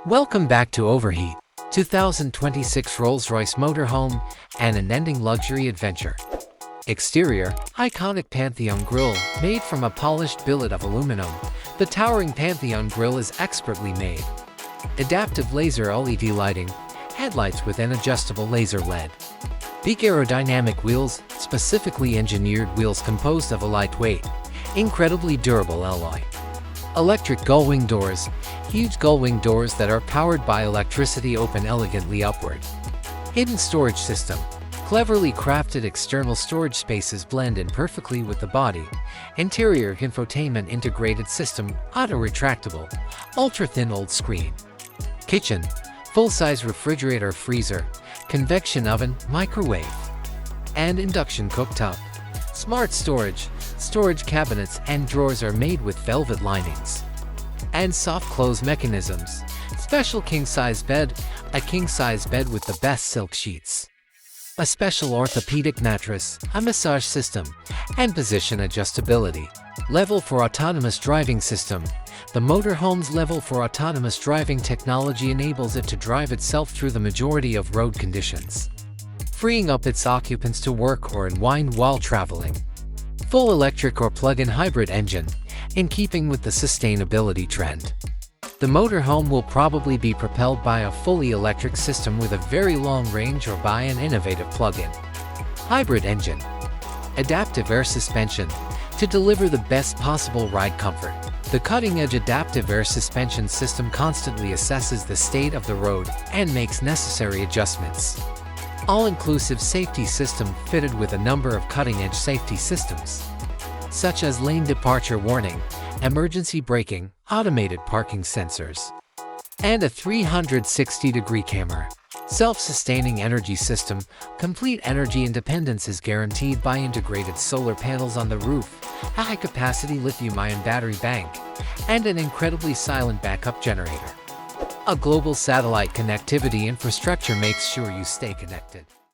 Welcome back to Overheat, 2026 Rolls-Royce Motorhome and Unending Luxury Adventure. Exterior, iconic Pantheon Grille, made from a polished billet of aluminum. The towering Pantheon Grille is expertly made. Adaptive laser OLED lighting, headlights with an adjustable laser LED. Big aerodynamic wheels, specifically engineered wheels composed of a lightweight, incredibly durable alloy. Electric gullwing doors, huge gullwing doors that are powered by electricity open elegantly upward. Hidden storage system, cleverly crafted external storage spaces blend in perfectly with the body. Interior Infotainment Integrated System, Auto-retractable, ultra-thin old screen. Kitchen, full-size refrigerator freezer, convection oven, microwave. And induction cooktop. Smart storage cabinets and drawers are made with velvet linings. And soft close mechanisms. Special king-size bed, a king-size bed with the best silk sheets. A special orthopedic mattress, a massage system, and position adjustability. Level for autonomous driving system. The motorhome's level for autonomous driving technology enables it to drive itself through the majority of road conditions, freeing up its occupants to work or unwind while traveling. Full electric or plug-in hybrid engine, in keeping with the sustainability trend. The motorhome will probably be propelled by a fully electric system with a very long range or by an innovative plug-in hybrid engine. Adaptive air suspension, to deliver the best possible ride comfort. The cutting-edge adaptive air suspension system constantly assesses the state of the road and makes necessary adjustments. All-inclusive safety system fitted with a number of cutting-edge safety systems, such as lane departure warning, emergency braking, automated parking sensors, and a 360-degree camera. Self-sustaining energy system, complete energy independence is guaranteed by integrated solar panels on the roof, a high-capacity lithium-ion battery bank, and an incredibly silent backup generator. A global satellite connectivity infrastructure makes sure you stay connected.